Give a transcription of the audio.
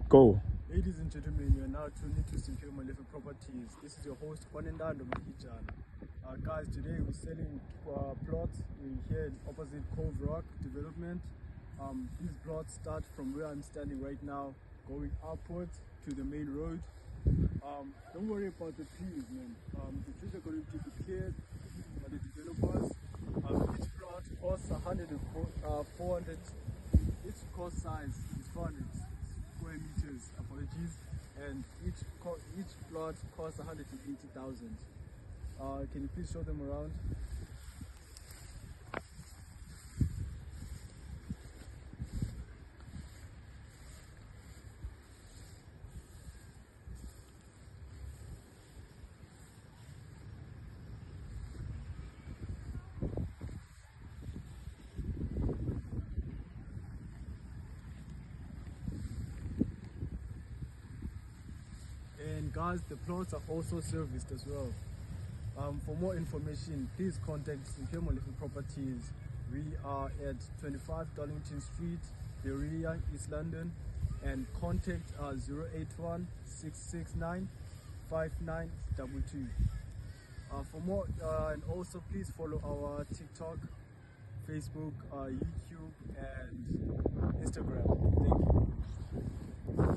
Go. Ladies and gentlemen, you are now tuned into Simphiwe Malefe Properties. This is your host, Kwanendando Mahijana. Guys, today we're selling plots here in opposite Cove Rock development. These plots start from where I'm standing right now, going upwards to the main road. Don't worry about the trees, man. The trees are going to be cleared by the developers. Each plot costs 400. Each cost size is 400 square meters. Apologies, and each plot costs 180,000. Can you please show them around? And guys, the plots are also serviced as well. For more information, please contact Simphiwe Malefe Properties. We are at 25 Darlington Street, Berea, East London, and contact 081 669 5922. For more, and also please follow our TikTok, Facebook, YouTube, and Instagram. Thank you.